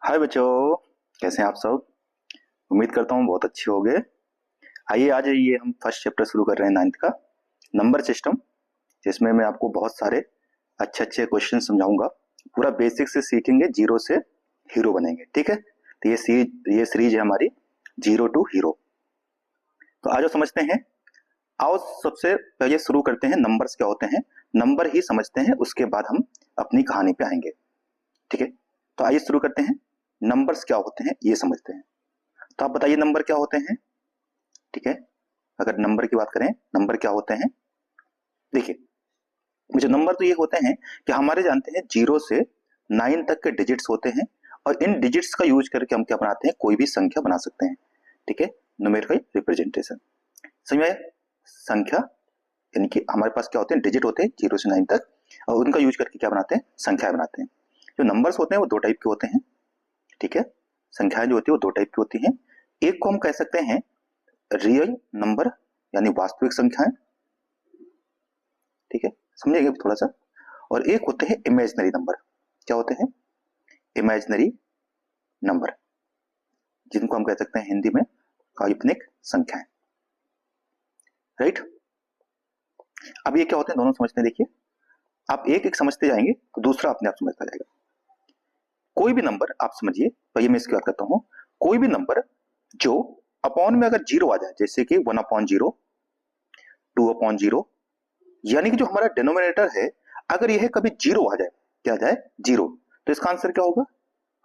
हाय बच्चों, कैसे हैं आप सब। उम्मीद करता हूँ बहुत अच्छे होंगे। आइए आज ये हम फर्स्ट चैप्टर शुरू कर रहे हैं नाइन्थ का, नंबर सिस्टम, जिसमें मैं आपको बहुत सारे अच्छे अच्छे क्वेश्चन समझाऊंगा। पूरा बेसिक से सीखेंगे, जीरो से हीरो बनेंगे। ठीक है, तो ये सीरीज है हमारी जीरो टू हीरो। तो आज समझते हैं। आओ सबसे पहले शुरू करते हैं, नंबर्स क्या होते हैं, नंबर ही समझते हैं, उसके बाद हम अपनी कहानी पे आएंगे। ठीक है, तो आइए शुरू करते हैं। नंबर्स क्या होते हैं ये समझते हैं। तो आप बताइए नंबर क्या होते हैं। ठीक है, अगर नंबर की बात करें, नंबर क्या होते हैं। देखिए, मुझे नंबर तो ये होते हैं कि हमारे जानते हैं जीरो से 9 तक के डिजिट्स होते हैं, और इन डिजिट्स का यूज करके हम क्या बनाते हैं, कोई भी संख्या बना सकते हैं। ठीक है, न्यूमेरिकल रिप्रेजेंटेशन। समझ में आया? संख्या यानी कि हमारे पास क्या होते हैं, डिजिट होते हैं 0 से 9 तक, और उनका यूज करके क्या बनाते हैं, संख्याएं बनाते हैं। जो नंबर्स होते हैं वो दो टाइप के होते हैं। ठीक है, संख्याएं जो होती है वो दो टाइप की होती हैं। एक को हम कह सकते हैं रियल नंबर, यानी वास्तविक संख्याएं। ठीक है, समझेंगे थोड़ा सा। और एक होते हैं इमेजिनरी नंबर। क्या होते हैं? इमेजिनरी नंबर, जिनको हम कह सकते हैं हिंदी में काल्पनिक संख्याएं। राइट, अब ये क्या होते हैं दोनों समझते हैं। देखिए, आप एक एक समझते जाएंगे तो दूसरा अपने आप समझता जाएगा। कोई भी नंबर आप समझिए, तो ये मैं इसकी बात करता हूं। कोई भी नंबर जो अपॉन में अगर जीरो आ जाए, जैसे कि 1/0, 2/0, यानी कि जो हमारा डिनोमिनेटर है, अगर यह कभी जीरो आ जाए, क्या आ जाए, जीरो, तो इसका आंसर क्या होगा।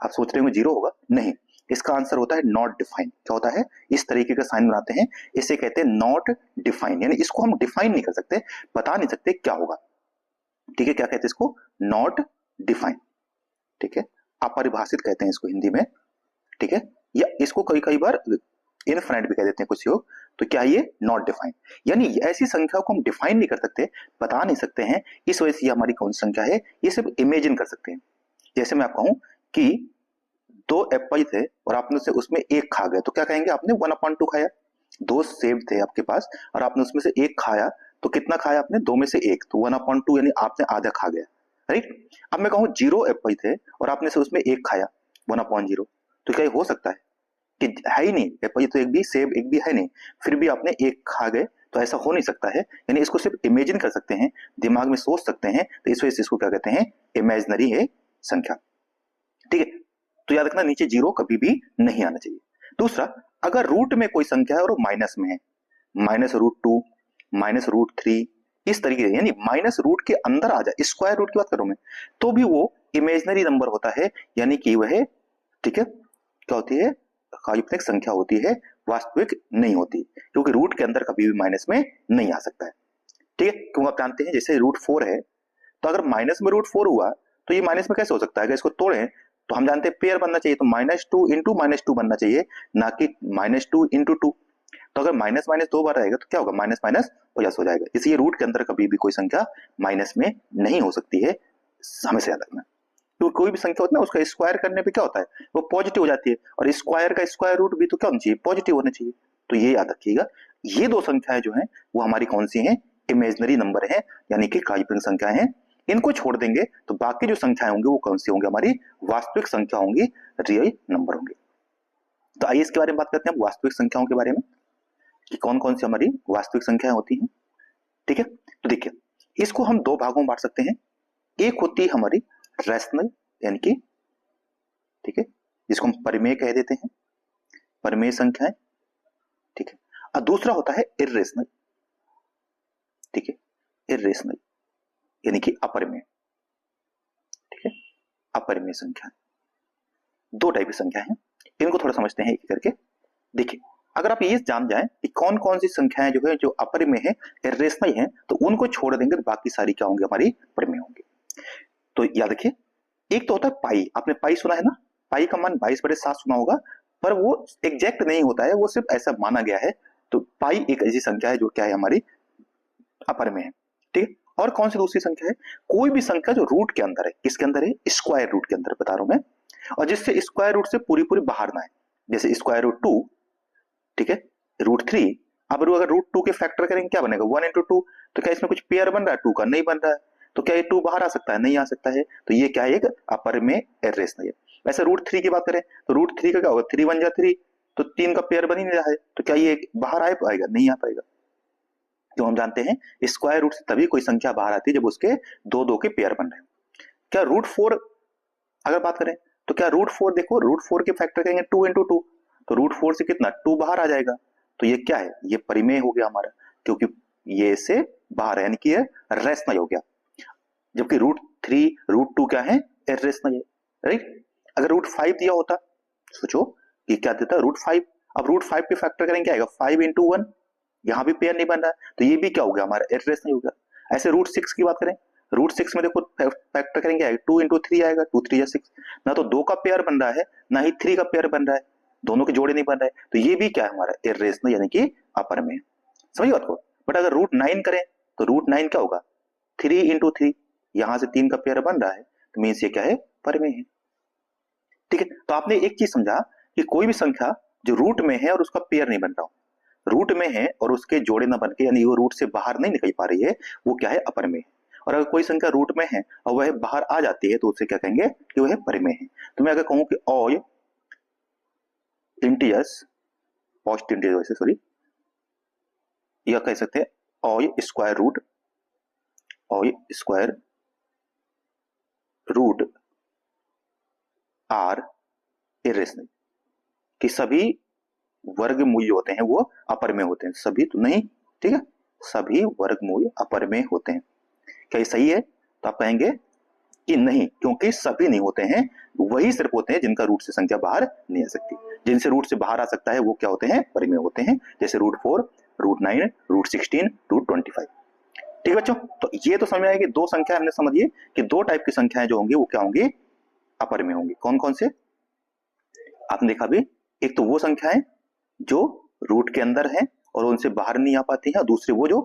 आप सोच रहे होंगे जीरो होगा, नहीं, इसका आंसर होता है नॉट डिफाइन। क्या होता है, इस तरीके का साइन बनाते हैं, इसे कहते हैं नॉट डिफाइन, यानी इसको हम डिफाइन नहीं कर सकते, बता नहीं सकते क्या होगा। ठीक है, क्या कहते हैं इसको, नॉट डिफाइन। ठीक है, अपरिभाषित कहते हैं इसको हिंदी में। ठीक है, या इसको कई कई बार इनफाइनाइट भी कह देते हैं कुछ लोग। तो क्या ये नॉट डिफाइन, यानी ऐसी संख्या को हम डिफाइन नहीं कर सकते, बता नहीं सकते हैं। इस वजह से ये हमारी कौन सी संख्या है, ये सिर्फ इमेजिन कर सकते हैं। जैसे मैं आपको कहूं कि दो एप्पल थे और आपने से उसमें एक खा गए, तो क्या कहेंगे, आपने 1/2 खाया। दो सेब थे आपके पास और आपने उसमें से एक खाया, तो कितना खाया आपने, दो में से एक, तो 1/2, यानी आपने आधा खा गया। राइट, अब मैं कहूं 0 एप्पल थे और आपने से उसमें एक खाया, 1/0, तो क्या ये हो सकता है कि है ही नहीं, एप्पल तो एक भी, सेब एक भी है नहीं, फिर भी आपने एक खा गए, तो ऐसा हो नहीं सकता है। यानी इसको सिर्फ इमेजिन कर सकते हैं, दिमाग में सोच सकते हैं, तो इस वजह से इसको क्या कहते हैं, इमेजिनरी है संख्या। ठीक है, तो याद रखना नीचे जीरो कभी भी नहीं आना चाहिए। दूसरा, अगर रूट में कोई संख्या है और वो माइनस में है, -√2, -√3, इस तरीके से, यानी माइनस रूट के अंदर आ जाए, स्क्वायर रूट की बात करूं मैं, तो भी वो इमेजिनरी नंबर होता है, यानी कि वह, ठीक है, क्या होती है, काल्पनिक संख्या होती है, वास्तविक नहीं होती, क्योंकि रूट के अंदर कभी भी माइनस में नहीं आ सकता है। ठीक है, क्योंकि आप जानते हैं जैसे √4 है, तो अगर माइनस में √4 हुआ, तो ये माइनस में कैसे हो सकता है, अगर इसको तोड़ें तो हम जानते हैं पेयर बनना चाहिए, तो -2 इंटू -2 बनना चाहिए, ना कि -2 इंटू 2। तो अगर माइनस माइनस दो बार रहेगा तो क्या होगा, माइनस माइनस प्लस हो जाएगा। इसलिए रूट के अंदर कभी भी कोई संख्या माइनस में नहीं हो सकती है, हमेशा याद रखना। तो कोई भी संख्या होती है ना, उसका स्क्वायर करने पे क्या होता है, वो पॉजिटिव हो जाती है, और स्क्वायर का स्क्वायर रूट भी तो क्या होना चाहिए, पॉजिटिव होना चाहिए। तो ये याद रखिएगा, ये दो संख्याएं जो हैं वो हमारी कौन सी हैं, इमेजिनरी नंबर है, यानी कि काल्पनिक संख्याएं हैं। इनको छोड़ देंगे तो बाकी जो संख्याएं होंगी वो कौन सी होंगी, हमारी वास्तविक संख्या होंगी, रियल नंबर होंगे। तो आइए इसके बारे में बात करते हैं, वास्तविक संख्याओं के बारे में, कि कौन कौन सी हमारी वास्तविक संख्याएं होती हैं। ठीक है, तो देखिए, इसको हम दो भागों में बांट सकते हैं। एक होती है हमारी रैशनल, यानी कि, ठीक है, जिसको हम परिमेय कह देते हैं, परिमेय संख्याएं। ठीक है, और दूसरा होता है इर्रेशनल। ठीक है, इर्रेशनल यानी कि अपरिमेय। ठीक है, अपरिमेय संख्या, दो टाइप की संख्या है, इनको थोड़ा समझते हैं एक एक करके। देखिए, अगर आप ये जान जाए कि कौन कौन सी संख्याएं जो है जो अपरिमेय है, इर्रेशनल है, तो उनको छोड़ देंगे तो बाकी सारी क्या होंगे, हमारी परिमेय होंगे। तो याद रखिए, एक तो होता है पाई, आपने पाई सुना है ना, पाई का मान 22/7 सुना होगा, पर वो एग्जैक्ट नहीं होता है, वो सिर्फ ऐसा माना गया है। तो पाई एक ऐसी संख्या है जो क्या है, हमारी अपर में है। ठीक है, और कौन सी दूसरी संख्या है, कोई भी संख्या जो रूट के अंदर है, किसके अंदर है, स्क्वायर रूट के अंदर बता रहा हूं मैं, और जिससे स्क्वायर रूट से पूरी पूरी बाहर ना है, जैसे स्क्वायर रूट 2, ठीक है, √3। अब अगर √2 के फैक्टर करेंगे क्या बनेगा, 1 × 2, तो क्या इसमें कुछ पेयर बन रहा है, 2 का नहीं बन रहा है, तो क्या ये 2 बाहर आ सकता है, नहीं आ सकता है। तो ये क्या है, एक अपर में इर्रेशनल है। वैसे रूट 3 की बात करें तो रूट 3 का क्या होगा, 3 1 जा 3, तो 3 का पेयर बन ही नहीं रहा है, तो क्या ये बाहर आ पाएगा, नहीं आ पाएगा। तो हम जानते हैं स्क्वायर रूट से तभी कोई संख्या बाहर आती है जब उसके दो दो के पेयर बन रहे हैं। क्या रूट 4 अगर बात करें तो क्या रूट 4, देखो रूट 4 के फैक्टर करेंगे 2 into 2, तो रूट 4 से कितना 2 बाहर आ जाएगा, तो ये क्या है, ये परिमेय हो गया हमारा, क्योंकि ये से बाहर है, यानी कि ये रेशनल हो गया। जबकि रूट 3 रूट 2 क्या है, इर्रेशनल है, राइट। अगर रूट 5 दिया होता, सोचो ये क्या देता है, रूट 5, अब रूट 5 पे फैक्टर करेंगे क्या आएगा, 5 into 1, यहां भी पेयर नहीं बन रहा है, तो ये भी क्या हो गया हमारा, इर्रेशनल हो गया। ऐसे रूट 6 की बात करें, रूट 6 में देखो फैक्टर करेंगे आएगा 2 into 3 आएगा, 2 3 6, ना तो 2 का पेयर बन रहा है ना ही 3 का पेयर बन रहा है, दोनों के जोड़े नहीं बन रहे, तो ये भी क्या है हमारा, इर्रेशनल यानी कि अपर में। समझिए बात को। बट अगर रूट 9 करें तो रूट 9 क्या होगा, 3 into 3, यहां से 3 का पेयर बन रहा है, तो मीन्स ये क्या है, परिमेय है। ठीक है, तो आपने एक चीज समझा कि कोई भी संख्या जो रूट में है और उसका पेयर नहीं बन रहा हो, रूट में है और उसके जोड़े ना बन के, यानी वो रूट से बाहर नहीं निकल पा रही है, वो क्या है, अपर में है। और अगर कोई संख्या रूट में है और वह बाहर आ जाती है तो उसे क्या कहेंगे कि वह परिमेय है। तो मैं अगर कहूं कि ऑल इंटीजर्स, पॉजिटिव इंटीजर वैसे सॉरी, यह कह सकते हैं all square root, all square root are irrational, कि सभी वर्ग मूल्य होते हैं वो अपर में होते हैं, सभी तो नहीं, ठीक है, सभी वर्ग मूल्य अपर में होते हैं। क्या ये सही है, तो आप कहेंगे कि नहीं, क्योंकि सभी नहीं होते हैं, वही सिर्फ होते हैं जिनका रूट से संख्या बाहर नहीं आ सकती, जिनसे रूट से बाहर आ सकता है वो क्या होते हैं, परिमेय होते हैं, जैसे रूट 4, रूट 9, रूट 16, रूट 25। ठीक है बच्चों, तो ये तो समझ में आएगी, दो संख्या हमने समझिए कि दो टाइप की संख्याएं जो होंगी वो क्या होंगी, अपरिमेय होंगी। कौन कौन से आपने देखा भी, एक तो वो संख्याएं जो रूट के अंदर है और उनसे बाहर नहीं आ पाती है, और दूसरी वो जो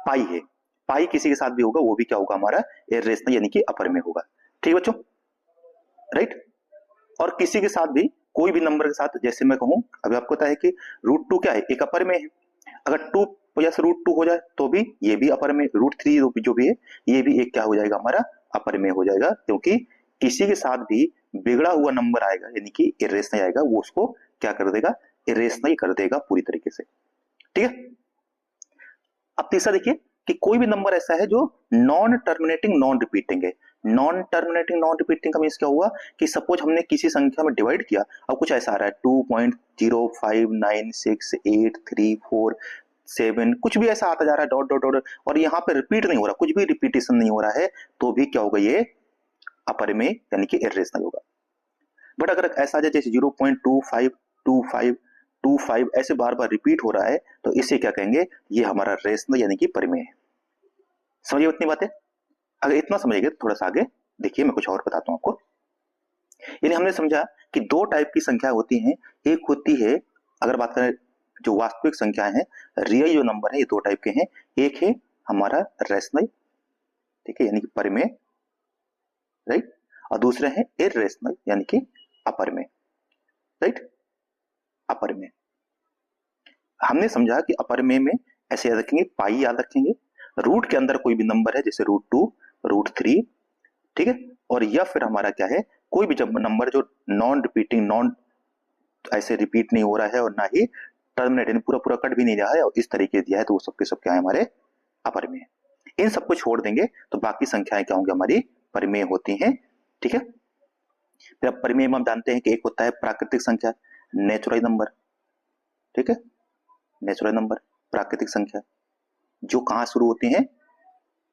पाई है, पाई किसी के साथ भी होगा वो भी क्या होगा हमारा, इर्रेशनल यानी कि अपरिमेय होगा। ठीक बच्चों, राइट। और किसी के साथ भी, कोई भी नंबर के साथ, जैसे मैं कहूं अभी आपको पता है कि रूट 2 क्या है, एक अपरिमेय है, अगर 2 वजह से रूट 2 हो जाए तो भी ये भी अपरिमेय, रूट 3 जो भी है ये भी एक क्या हो जाएगा हमारा, अपरिमेय हो जाएगा, क्योंकि किसी के साथ भी बिगड़ा हुआ नंबर आएगा यानी कि इरेशनल आएगा, वो उसको क्या कर देगा, इरेशनल कर देगा पूरी तरीके से। ठीक है, अब तीसरा देखिए कि कोई भी नंबर ऐसा है जो नॉन टर्मिनेटिंग नॉन रिपीटिंग है। नॉन टर्मिनेटिंग नॉन रिपीटिंग का मींस क्या हुआ कि सपोज हमने किसी संख्या में डिवाइड किया, अब कुछ ऐसा आ रहा है 2.0596834 कुछ भी ऐसा आता जा रहा है, डॉट डॉट डॉट, और यहाँ पे रिपीट नहीं हो रहा, कुछ भी रिपीटेशन नहीं हो रहा है, तो भी क्या होगा, ये अपरिमेय यानी कि इर्रेशनल होगा। बट अगर ऐसा आ जाए जैसे 0.252525 ऐसे बार बार रिपीट हो रहा है, तो इसे क्या कहेंगे, ये हमारा रेशनल यानी कि परिमेय है। समझिए उतनी बातें, अगर इतना समझेंगे तो थोड़ा सा आगे देखिए, मैं कुछ और बताता हूं आपको। यानी हमने समझा कि दो टाइप की संख्या होती हैं, एक होती है, अगर बात करें जो वास्तविक संख्याएं हैं, रियल जो नंबर है ये दो टाइप के हैं, एक है हमारा रेशनल, ठीक है, यानी कि परिमेय, राइट, और दूसरे हैं इर्रेशनल यानी कि अपरिमेय, राइट, अपरिमेय। हमने समझा कि अपरिमेय में ऐसे याद रखेंगे, पाई याद रखेंगे, रूट के अंदर कोई भी नंबर है जैसे रूट 2, रूट 3, ठीक है, और या फिर हमारा क्या है, कोई भी जब नंबर जो नॉन रिपीटिंग, नॉन ऐसे रिपीट नहीं हो रहा है और ना ही टर्मिनेट यानी पूरा पूरा कट भी नहीं रहा है और इस तरीके दिया है, तो वो सबके सब क्या है, हमारे अपरिमेय। इन सबको छोड़ देंगे तो बाकी संख्याएं क्या होंगी, हमारी परिमेय होती हैं। ठीक है, फिर अब परिमेय में हम जानते हैं कि एक होता है प्राकृतिक संख्या, नेचुरल नंबर, ठीक है, नेचुरल नंबर, प्राकृतिक संख्या, जो कहां शुरू होती हैं,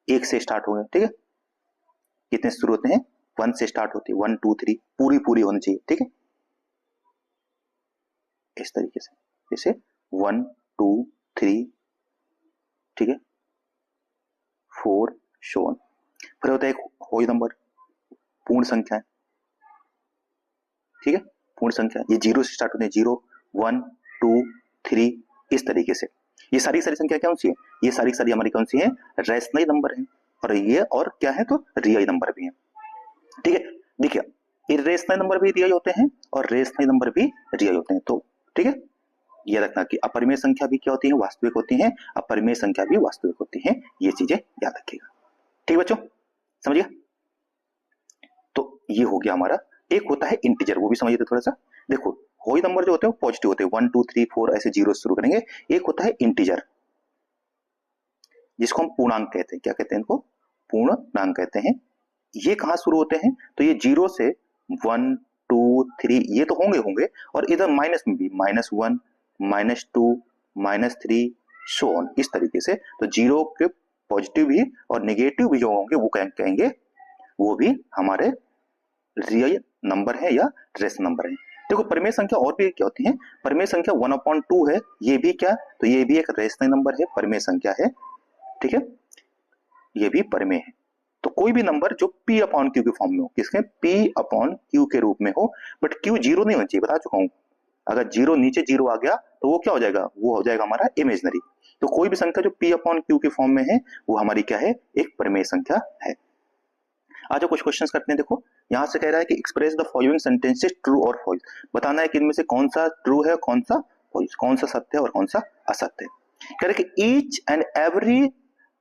एक से स्टार्ट होंगे, ठीक है, कितने शुरू होते हैं, 1 से स्टार्ट होती है, 1 2 3 पूरी पूरी होनी चाहिए, ठीक है, इस तरीके से, जैसे 1 2 3, ठीक है, 4 शोन। फिर होता है एक होल नंबर, पूर्ण संख्या, ठीक है, पूर्ण संख्या, ये 0 से स्टार्ट होते हैं, 0 1 2 3, इस तरीके से। ये सारी सारी संख्या कौन सी है, ये सारी सारी हमारी कौन सी है, रेशनल नंबर है, और ये और क्या है, तो रियल नंबर भी है। ठीक है, देखिए इरेशनल नंबर भी रियल होते हैं और रेशनल नंबर भी रियल होते हैं, तो ठीक है, ये रखना कि अपरिमेय संख्या भी क्या होती है, वास्तविक होती है, अपरिमेय संख्या भी वास्तविक होती है, ये चीजें याद रखिएगा। ठीक बच्चों, समझिए, तो ये हो गया हमारा एक होता है इंटीजर, वो भी समझिए थोड़ा सा। देखो होल नंबर जो होते हैं वो पॉजिटिव होते हैं, 1 2 3 4 ऐसे जीरो से शुरू करेंगे। एक होता है इंटीजर जिसको हम पूर्णांक कहते हैं। क्या कहते हैं इनको? पूर्णांक कहते हैं। ये कहाँ शुरू होते हैं? तो ये जीरो से 1 2 3 ये तो होंगे होंगे, और इधर माइनस में भी -1 -2 -3 सो ऑन, इस तरीके से। तो जीरो के पॉजिटिव भी और नेगेटिव भी जो होंगे वो कहेंगे वो भी हमारे रियल नंबर है या रेशनल नंबर है। देखो परिमेय संख्या और भी क्या होती है? परिमेय संख्या 1/2 है, ये भी क्या? तो ये भी एक रेशनल नंबर है, परिमेय संख्या है, ठीक है, ये भी परिमेय है। तो कोई भी नंबर जो P/Q के फॉर्म में हो, किसके? P/Q के रूप में हो, बट Q जीरो नहीं होना चाहिए, बता चुका हूं। अगर जीरो नीचे जीरो आ गया तो वो क्या हो जाएगा? वो हो जाएगा हमारा इमेजनरी। तो कोई भी संख्या जो P/Q के फॉर्म में है वो हमारी क्या है? एक परिमेय संख्या है। आज कुछ क्वेश्चंस करते हैं। देखो यहां से कह रहा है कि express the following sentences true और फॉल्स। बताना है कि इनमें से कौन सा ट्रू है, कौन सा फॉल्स, कौन सा सत्य है और कौन सा असत्य है। कह रहे कि each and every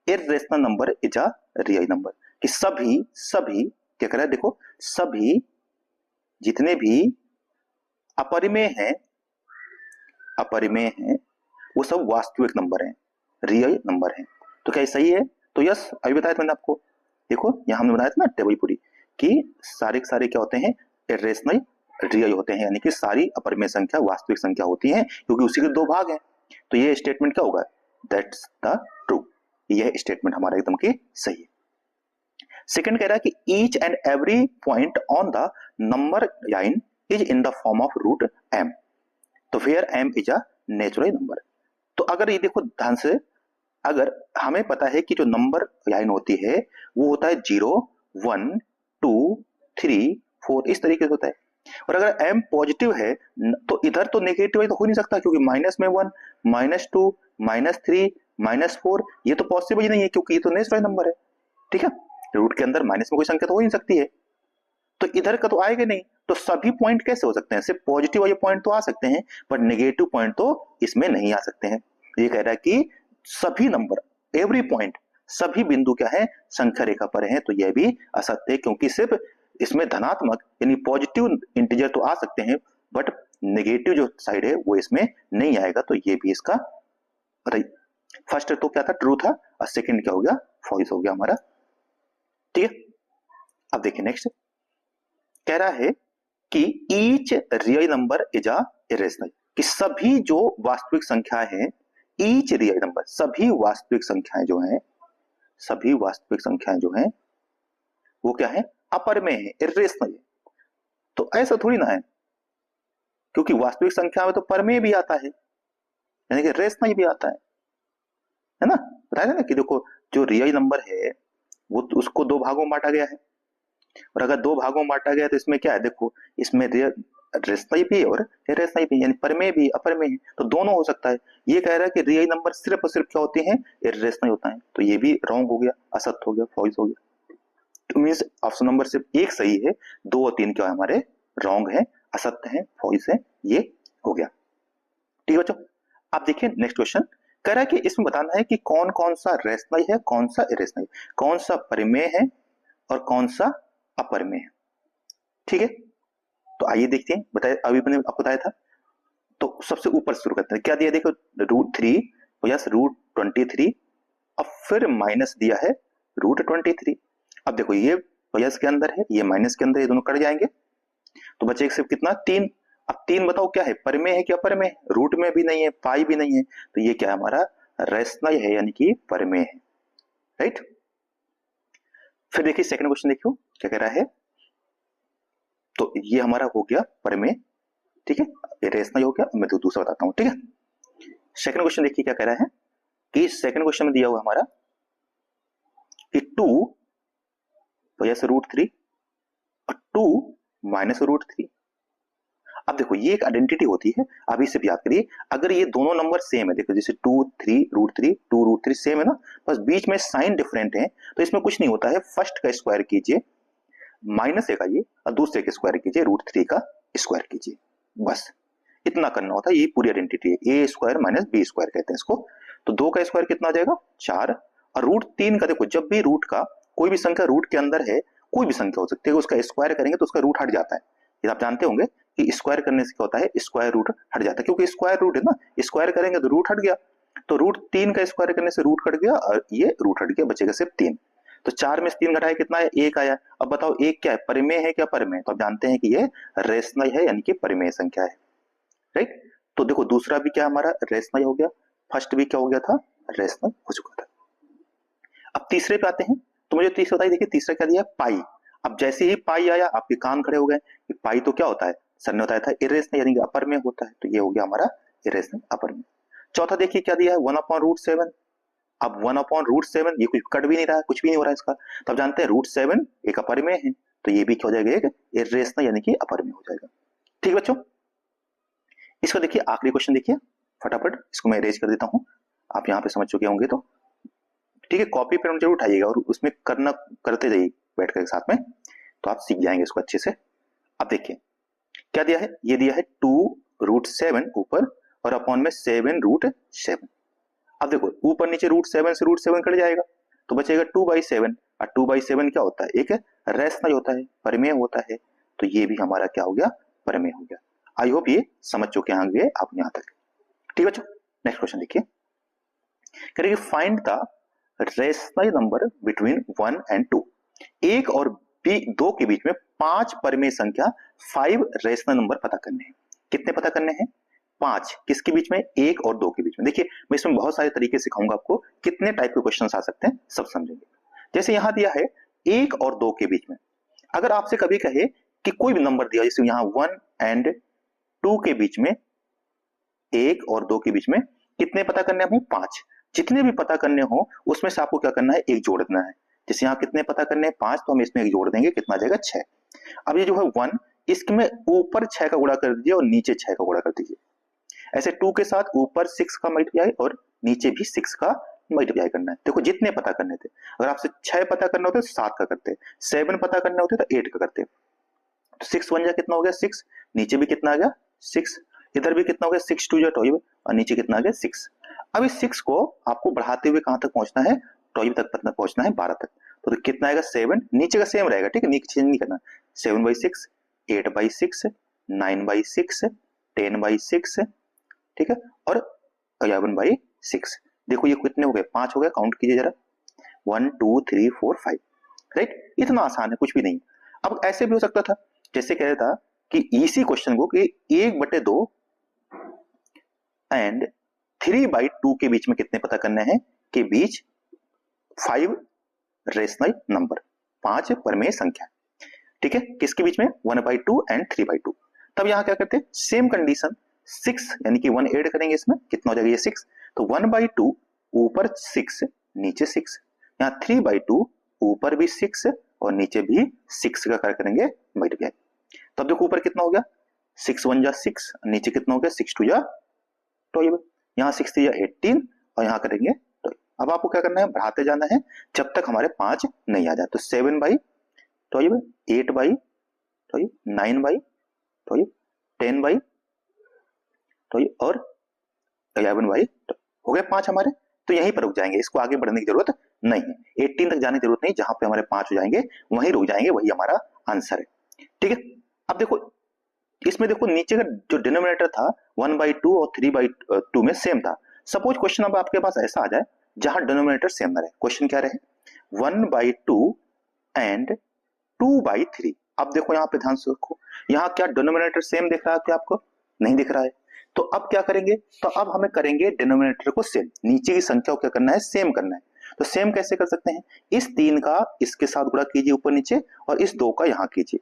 irrational number is a real number, कि सभी क्या कह रहा है? देखो सभी जितने भी अपरिमेय हैं वो सब वास्तविक नंबर हैं, रियल नंबर हैं। तो क्या सही है? तो यस, अभी बताया था मैंने आपको। देखो यहां हमने बनाया था ना टेबल पूरी कि सारे सारे क्या होते हैं? इर्रेशनल रियल होते हैं, यानी कि सारी अपरिमेय संख्या वास्तविक संख्या होती हैं, क्योंकि उसी के दो भाग हैं। तो ये स्टेटमेंट क्या होगा? दैट्स द ट्रू, यह स्टेटमेंट हमारा एकदम की सही है। सेकंड कह रहा है कि each and every point on the number line is in the form of root m, तो where m is a natural number. तो अगर ये देखो ध्यान से, अगर हमें पता है कि जो नंबर लाइन होती है वो होता है 0 1 2 3 4 इस तरीके से होता है, और अगर m पॉजिटिव है तो इधर तो नेगेटिव तो हो नहीं सकता, क्योंकि -1 -2 -3 -4 ये तो पॉसिबल ही नहीं है, क्योंकि ये तो नेचुरल नंबर है, ठीक है। रूट के अंदर माइनस में कोई संख्या तो हो नहीं सकती है, तो इधर का तो आएगा नहीं। तो सभी पॉइंट कैसे हो सकते हैं? सिर्फ पॉजिटिव वाले पॉइंट तो आ सकते हैं, पर नेगेटिव पॉइंट तो इसमें नहीं आ सकते हैं। ये कह रहा है कि सभी नंबर, एवरी पॉइंट, सभी बिंदु क्या है? संख्या रेखा पर है। तो यह भी असत्य है, क्योंकि सिर्फ इसमें धनात्मक यानी पॉजिटिव इंटीजर तो आ सकते हैं, बट नेगेटिव जो साइड है वो इसमें नहीं आएगा। तो ये भी इसका फर्स्ट तो क्या था? ट्रू था, और सेकंड क्या हो गया? फॉल्स हो गया हमारा, ठीक है। अब देखिए नेक्स्ट कह रहा है कि each real number is a irrational, कि सभी जो वास्तविक संख्या है, ईच रियल नंबर, सभी वास्तविक संख्याएं जो हैं, सभी वास्तविक संख्याएं जो हैं वो क्या है? अपरिमेय है, इरेशनल है। तो ऐसा थोड़ी ना है, क्योंकि वास्तविक संख्या में तो परिमेय भी आता है, यानी कि रेशनल भी आता है ना। बताया ना कि देखो जो रियल नंबर है वो उसको दो भागों में बांटा गया है, और अगर दो भागों में बांटा गया तो इसमें क्या है? देखो इसमें रेशनल भी और इरेशनल भी, यानी परिमेय भी अपरिमेय है, तो दोनों हो सकता है। ये कह रहा है कि रियल नंबर सिर्फ और सिर्फ क्या होते हैं? इरेशनल होता है। तो ये भी रॉन्ग हो गया, असत्य हो गया, फॉल्स हो गया। तो मींस ऑप्शन नंबर सिर्फ एक सही है, 2 और 3 क्या है? हमारे रॉन्ग है, असत्य है, फॉल्स है, ये हो गया, ठीक है बच्चों। आप देखिए नेक्स्ट क्वेश्चन कह रहा है कि इसमें बताना है कि कौन कौन सा रेशनल है, कौन सा इरेशनल, कौन सा परिमेय है और कौन सा अपरिमेय है, ठीक है। तो आइए देखते हैं, बताया अभी मैंने आपको बताया था। तो सबसे ऊपर शुरू करते हैं, क्या दिया? देखो √3 यस √23, अब फिर माइनस दिया है √23। अब देखो ये यस के अंदर है, ये माइनस के अंदर, ये दोनों कट जाएंगे तो बचेगा सिर्फ कितना? 3। अब 3 बताओ क्या है? परिमेय है कि अपरिमेय? रूट में भी नहीं है, पाई भी नहीं है, तो ये क्या है? हमारा रेशनल है, यानी कि परिमेय है, राइट। फिर देखिए सेकंड क्वेश्चन, देखियो क्या कह रहा है। तो ये हमारा हो गया परिमेय, ठीक है, ये रेशनल हो गया। मैं तो दूसरा बताता हूं, ठीक है। सेकंड क्वेश्चन देखिए क्या कह रहा है कि सेकंड क्वेश्चन में दिया हुआ हमारा कि 2 प्लस √3 और 2 माइनस √3। अब देखो ये एक आइडेंटिटी होती है, आप इसे याद करिए। अगर ये दोनों नंबर सेम है, देखो जैसे 2 3 √3 2 √3 सेम है ना, बस बीच में साइन डिफरेंट है, तो इसमें कुछ नहीं होता है। फर्स्ट का स्क्वायर कीजिए, माइनस का ये, और दूसरे का स्क्वायर कीजिए, √3 का स्क्वायर कीजिए, बस इतना करना होता है। ये पूरी आइडेंटिटी है, a² माइनस b² कहते हैं इसको। तो 2 का स्क्वायर कितना आ जाएगा? 4, और √3 का देखो, जब भी रूट का कोई भी संख्या रूट के अंदर है, कोई भी संख्या हो सकती है, उसका स्क्वायर करेंगे तो उसका रूट हट जाता है। ये आप जानते होंगे कि स्क्वायर करने से क्या होता है, स्क्वायर रूट हट जाता है, क्योंकि स्क्वायर रूट है ना, स्क्वायर करेंगे तो रूट हट गया, तो रूट 3 का स्क्वायर करने से रूट कट गया और ये रूट हट गया, बचेगा सिर्फ 3। तो 4 में से 3 घटाया कितना है, 1 आया। अब बताओ 1 क्या है, परिमेय है क्या परमेय, तो आप जानते हैं कि ये रेशनल है, यानी कि परिमेय संख्या है, राइट। तो देखो दूसरा भी क्या हमारा रेशनल हो गया, फर्स्ट भी क्या हो गया था, रेशनल हो चुका था। अब तीसरे पे आते हैं, तो मुझे तीसरा बताइए, देखिए तीसरा क्या दिया, पाई। अब जैसे ही पाई आया आपके कान खड़े हो गए, कि पाई तो क्या होता है, सर ने बताया था इरेशनल यानी कि अपर में होता है, तो ये हो गया हमारा इरेशनल अपर में। चौथा देखिए क्या दिया है, 1/√7। अब 1/√7 ये कुछ कट भी नहीं रहा है, कुछ भी नहीं हो रहा है इसका, तो आप जानते हैं √7 एक अपर में है, तो ये भी क्या हो जाएगा, एक इरेशनल यानी कि अपर में हो जाएगा। ठीक बच्चों, इसका देखिए आखिरी क्वेश्चन देखिए फटाफट, इसको मैं इरेज कर देता हूं, आप यहाँ पे समझ चुके होंगे तो ठीक है, कॉपी पेन जरूर उठाइएगा और उसमें करना करते जाइए बैठ कर साथ में, तो आप सीख जाएंगे इसको अच्छे से। अब देखिए क्या दिया है, ये दिया है 2√7 ऊपर और अपॉन में 7√7। अब देखो ऊपर नीचे √7 से √7 कट जाएगा, तो बचेगा 2/7, और 2/7 क्या होता है, एक रेशनल होता है, परिमेय होता है, तो ये भी हमारा क्या हो गया, परिमेय हो गया। आई होप ये समझ चुके होंगे आप यहाँ तक। ठीक है बच्चों, नेक्स्ट क्वेश्चन देखिए, करेंगे find the rational number between 1 and 2। एक और दो के बीच में 5 परिमेय संख्या 5 रेशनल नंबर पता करने हैं। कितने पता करने हैं, 5। किसके बीच में, 1 और 2 के बीच में। देखिए मैं इसमें बहुत सारे तरीके सिखाऊंगा आपको, कितने टाइप के क्वेश्चन आ सकते हैं सब समझेंगे। जैसे यहां दिया है 1 और 2 के बीच में, अगर आपसे कभी कहे कि कोई भी नंबर दिया, जैसे यहां 1 एंड 2 के बीच में, 1 और 2 के बीच में कितने पता करने हैं, हमें 5। जितने भी पता करने हो उसमें से आपको क्या करना है, एक जोड़ देना है। जैसे यहाँ कितने पता करने हैं, 5, तो हम इसमें एक जोड़ देंगे, कितना आ जाएगा, 6। अब ये जो है 1, इसमें ऊपर 6 का गुणा कर दीजिए और नीचे 6 का गुणा कर दीजिए। ऐसे 2 के साथ ऊपर 6 का मल्टीप्लाई और नीचे भी 6 का मल्टीप्लाई करना है। देखो जितने पता करने थे, अगर आपसे 6 पता करना होता तो 7 का करते, 7 पता करने होते तो 8 का करते। तो 6 1 जा कितना हो गया, 6, नीचे भी कितना आ गया, 6, इधर भी कितना हो गया, 6 2 जा 12 और नीचे कितना आ गया, 6। अब इस 6 को आपको बढ़ाते हुए कहां तक पहुंचना है, 12 तक पहुंचना है, 12 तक। तो कितना आएगा, 7, नीचे का सेम रहेगा, ठीक है, नीचे चेंज नहीं करना। 7/6, 8/6, 9/6, 10/6, ठीक है, और 11/6। देखो ये कितने हो गए, 5 हो गए, काउंट कीजिए जरा, 1 2 3 4 5, राइट। इतना आसान है, कुछ भी नहीं। अब ऐसे भी हो सकता था, जैसे कह रहा था कि इसी क्वेश्चन को कि 1/2 एंड 3/2 के बीच में कितने पता करने हैं, के बीच 5 रेशनल नंबर, 5 परिमेय संख्या, ठीक है, किसके बीच में, 1/2 एंड 3/2। तब यहां क्या करते हैं, सेम कंडीशन, 6 यानी कि 1 ऐड करेंगे, इसमें कितना हो जाएगा, ये 6, तो 1/2 ऊपर 6 नीचे 6, यहाँ 3/2 ऊपर भी 6 और नीचे भी 6 का कर करेंगे मल्टीप्लाई। तब देखो ऊपर कितना हो गया, 6 1 जा 6, नीचे कितना हो गया, 6 2 जा 12, यहाँ 6 3 जा 18 और यहाँ करेंगे 12। अब आपको क्या करना है, बढ़ाते जाना है जब तक हमारे 5 नहीं आ जाए। तो 7/12, 8/12, 9/12, 10/12 और 11/12 हो गए 5 हमारे। तो यहीं पर रुक जाएंगे, इसको आगे बढ़ने की जरूरत नहीं है, 18 तक जाने की जरूरत नहीं, जहां पे हमारे 5 हो जाएंगे वहीं रुक जाएंगे, वही हमारा आंसर है। ठीक है, अब देखो इसमें देखो नीचे का जो डिनोमिनेटर था 1/2 और 3/2 में सेम था। सपोज क्वेश्चन अब आपके पास ऐसा आ जाए जहां डिनोमिनेटर सेम ना रहे, क्वेश्चन क्या रहे, 1/2 एंड 2/3। अब देखो यहाँ पे ध्यान से रखो, यहाँ क्या डिनोमिनेटर सेम दिख रहा है क्या आपको, नहीं दिख रहा है। तो अब क्या करेंगे, तो अब हमें करेंगे डिनोमिनेटर को सेम, नीचे की संख्या को क्या करना है, सेम करना है। तो सेम कैसे कर सकते हैं, इस 3 का इसके साथ गुणा कीजिए ऊपर नीचे और इस 2 का यहाँ कीजिए।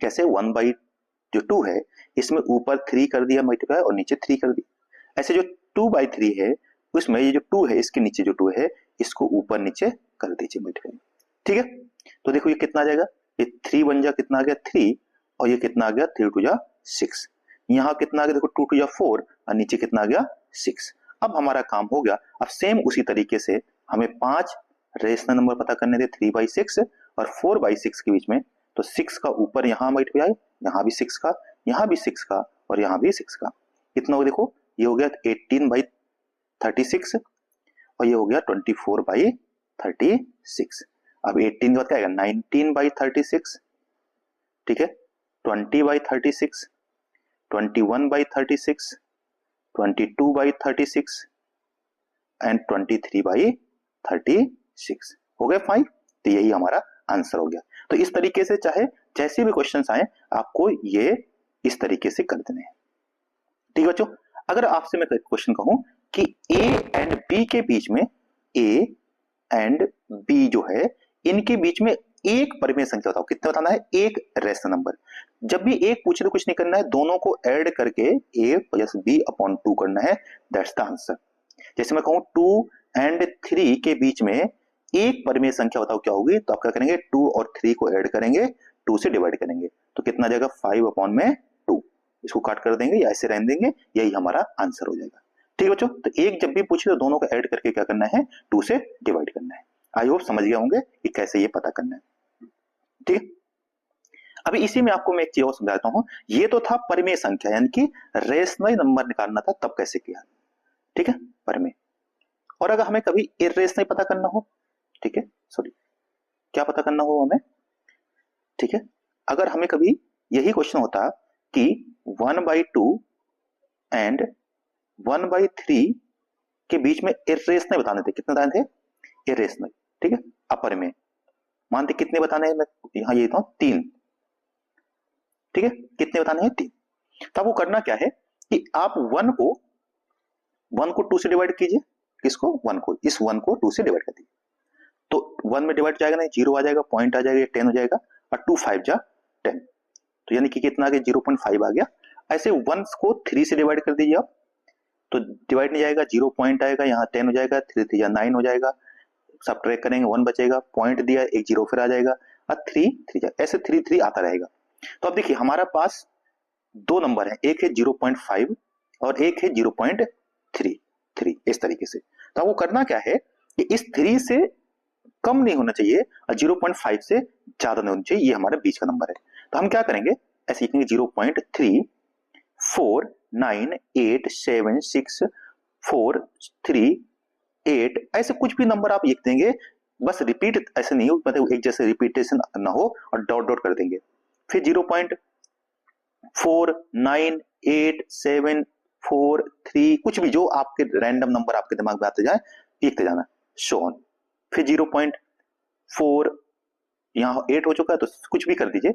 कैसे, 1/2 है इसमें ऊपर 3 कर दिया मल्टीप्लाई और नीचे 3 कर दिया। ऐसे जो 2/3 है उसमें ये जो 2 है इसके नीचे जो 2 है इसको ऊपर नीचे कर दीजिए मल्टीप्लाई। ठीक है, तो देखो ये कितना आ जाएगा, ये 3 1 जा कितना आ गया 3 और ये कितना आ गया 3 2 जा 6, यहाँ कितना आ गया देखो 2 2 जा 4 और नीचे कितना आ गया 6। अब हमारा काम हो गया। अब सेम उसी तरीके से हमें 5 रेशनल नंबर पता करने थे, 3/6 और 4/6 के बीच में। तो 6 का ऊपर यहाँ मल्टीप्लाई, यहाँ भी 6 का, यहाँ भी 6 का और यहाँ भी 6 का, कितना हो देखो, ये हो गया 18/36 और ये हो गया 24/36। अब 18 के बाद क्या आएगा 19/36, ठीक है, 20/36, 21/36, 22/36 एंड 23/36 हो गए 5। तो यही हमारा आंसर हो गया। तो इस तरीके से चाहे जैसे भी क्वेश्चंस आए आपको ये इस तरीके से कर देने हैं। ठीक है बच्चों, अगर आपसे मैं क्वेश्चन कहूं कि ए एंड बी के बीच में, ए एंड बी जो है इनके बीच में एक परिमेय संख्या बताओ, कितना बताना है, एक रेशनल नंबर। जब भी एक पूछे तो कुछ नहीं करना है, दोनों को ऐड करके a प्लस बी अपॉन 2 करना है, दैट्स द आंसर। जैसे मैं कहूं 2 एंड 3 के बीच में एक परिमेय संख्या बताओ क्या होगी, तो आप क्या करेंगे 2 और 3 को ऐड करेंगे, 2 से डिवाइड करेंगे, तो कितना आ जाएगा 5 अपॉन में 2। इसको काट कर देंगे या ऐसे रहने देंगे, यही हमारा आंसर हो जाएगा। ठीक है बच्चों, तो एक जब भी पूछे तो दोनों को ऐड करके क्या करना है, 2 से डिवाइड करना है। आई होप समझ गए होंगे कि कैसे ये पता करना है। ठीक है, अभी इसी में आपको मैं एक चीज और समझाता हूं। ये तो था परिमेय संख्या, यानी कि रेशनल नंबर निकालना था, तब कैसे किया। ठीक है, परिमेय। और अगर हमें कभी इर्रेशनल पता करना हो, ठीक है, सॉरी क्या पता करना हो हमें, ठीक है, अगर हमें कभी यही क्वेश्चन होता कि 1/2 एंड 1/3 के बीच में इर्रेशनल बताने थे, कितने बताने थे, इर्रेशनल। ठीक है, अपर में मानते कितने बताने हैं, मैं यहां ये था 3। ठीक है, कितने बताने हैं 3। तो आपको करना क्या है कि आप 1 को 2 से डिवाइड कीजिए, किसको 1 को, इस 1 को 2 से डिवाइड कर दीजिए, तो 1 में डिवाइड जाएगा नहीं, 0 आ जाएगा, पॉइंट आ जाएगा, 10 हो जाएगा, और 2 5 जा 10, तो यानी कि कितना आ गया 0.5 आ गया। ऐसे 1 को 3 से डिवाइड कर दीजिए आप, तो डिवाइड नहीं जाएगा, 0 पॉइंट आएगा, यहाँ 10 हो जाएगा, 3 3 9 हो जाएगा, सब्ट्रैक्ट करेंगे 1 बचेगा, पॉइंट दिया एक 0 फिर आ जाएगा, और 3 3 ऐसे 3 3 आता रहेगा। तो अब देखिए हमारा पास दो नंबर है, एक है 0.5 और एक है 0.33, इस तरीके से। तो आपको करना क्या है कि इस 3 से कम नहीं होना चाहिए और 0.5 से ज्यादा नहीं होना चाहिए, ये हमारे बीच का नंबर है। तो हम क्या करेंगे, ऐसे लिखेंगे 0.3 4 9 8 7 6 4 3 8, ऐसे कुछ भी नंबर आप लिख देंगे, बस रिपीट ऐसे नहीं हो, मतलब एक जैसे रिपीटेशन ना हो, और डॉट डॉट कर देंगे, फिर 0.4 9 8 7 4 3, कुछ भी जो आपके रैंडम नंबर आपके दिमाग में आते जाए लिखते जाना, शो ऑन। फिर 0.4, यहाँ 8 हो चुका है तो कुछ भी कर दीजिए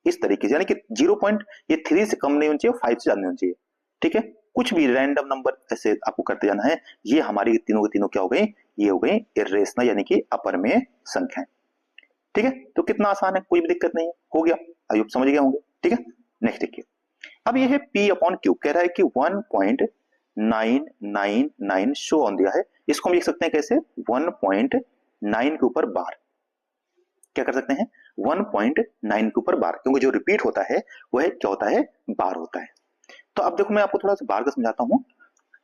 इस तरीके से, यानी कि 3 से कम नहीं होना चाहिए, 5 से ज्यादा नहीं होना चाहिए। ठीक है, कुछ भी रैंडम नंबर ऐसे आपको करते जाना है। ये हमारी तीनों के तीनों क्या हो गई, ये हो गई इर्रेशनल यानी कि अपरिमेय संख्याएं। ठीक है, तो कितना आसान है, कोई भी दिक्कत नहीं है, हो गया, आइए समझ गए होंगे। ठीक है, नेक्स्ट देखिए, अब ये है P अपॉन Q, कह रहा है कि 1.999 शो ऑन दिया है, इसको हम लिख सकते हैं कैसे, 1.9 के ऊपर बार, क्या कर सकते हैं 1.9 के ऊपर बार, क्योंकि जो रिपीट होता है वह क्या होता है, बार होता है। तो अब देखो मैं आपको थोड़ा सा बार का समझाता हूं,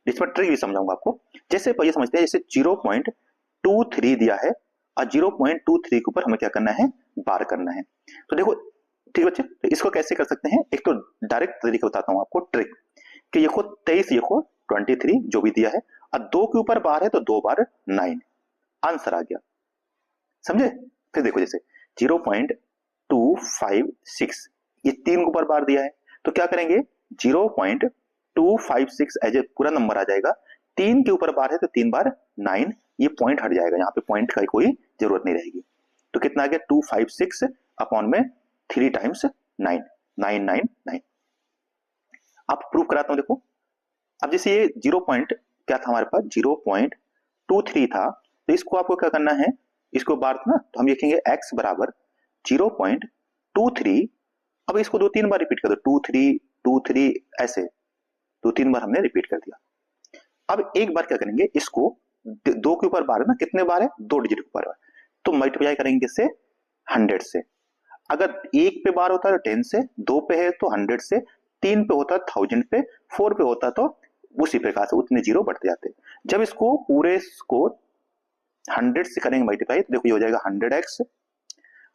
इसमें ट्रिक भी समझाऊंगा आपको। जैसे ये समझते हैं, जैसे 0.23 दिया है और 0.23 के ऊपर हमें क्या करना है, बार करना है। तो देखो ठीक है बच्चे, तो इसको कैसे कर सकते हैं, एक तो डायरेक्ट तरीका बताता हूं आपको, ट्रिक कि देखो 23, देखो 23 जो भी दिया है, और 2 के ऊपर बार है तो 2 बार 9, आंसर आ गया, समझे। फिर देखो जैसे 0.256, ये 3 के ऊपर बार दिया है, तो क्या करेंगे 0.256 एज ए पूरा नंबर आ जाएगा, 3 के ऊपर बार है तो 3 बार 9, ये पॉइंट हट जाएगा, यहाँ पे पॉइंट का कोई जरूरत नहीं रहेगी। तो कितना आ गया 256 अपॉन में 3 टाइम्स 9, 999। आप प्रूव कराता हूं, देखो अब जैसे ये 0 पॉइंट क्या था हमारे पास, 0.23 था, तो इसको आपको क्या करना है, इसको बार था ना, तो हम लिखेंगे x बराबर 0.23, अब इसको 2-3 बार रिपीट कर दो, 2 3 ऐसे 2-3 बार हमने रिपीट कर दिया। अब एक बार क्या करेंगे, इसको 2 के ऊपर बार है ना, कितने बार है, 2 डिजिट के ऊपर, तो मल्टीप्लाई करेंगे इससे 100 से। अगर 1 पे बार होता है तो 10 से, 2 पे है तो 100 से, 3 पे होता है 1000 पे, 4 पे होता तो उसी प्रकार से उतने जीरो बढ़ते जाते। जब इसको पूरे को 100 से करेंगे मल्टीप्लाई, तो देखो ये हो जाएगा 100x।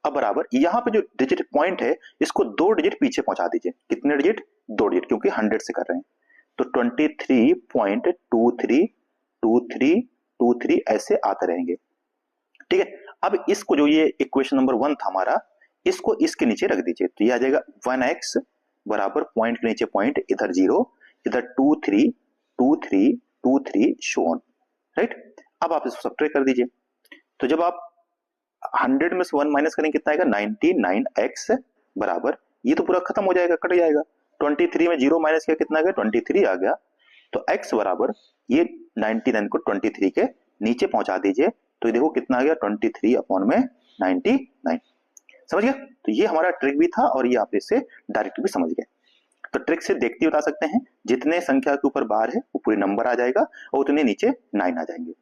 अब बराबर यहाँ पे जो डिजिट पॉइंट है इसको 2 डिजिट पीछे पहुंचा दीजिए, कितने डिजिट, 2 डिजिट, क्योंकि 100 से कर रहे हैं, तो 23.2323 ऐसे आते रहेंगे। ठीक है, अब इसको जो ये इक्वेशन नंबर 1 था हमारा, इसको इसके नीचे रख दीजिए, तो ये आ जाएगा 1x बराबर पॉइंट के नीचे पॉइंट, इधर 0, इधर 2 3 2 3 2 3 शो ऑन, राइट। अब आप इसको सब्ट्रैक्ट कर दीजिए, तो जब आप 100 में से 1 माइनस करेंगे कितना आएगा 99x बराबर, ये तो पूरा खत्म हो जाएगा, कट जाएगा। 23 में 0 माइनस किया कितना आ गया 23 आ गया, तो x बराबर ये 99 को 23 के नीचे पहुंचा दीजिए, तो ये देखो कितना आ गया 23 अपॉन में 99, समझ गया। तो ये हमारा ट्रिक भी था और ये आप इससे डायरेक्ट भी समझ गए। तो ट्रिक से देखते बता सकते हैं जितने संख्या के ऊपर बार है वो पूरी नंबर आ जाएगा और उतने नीचे 9 आ जाएंगे,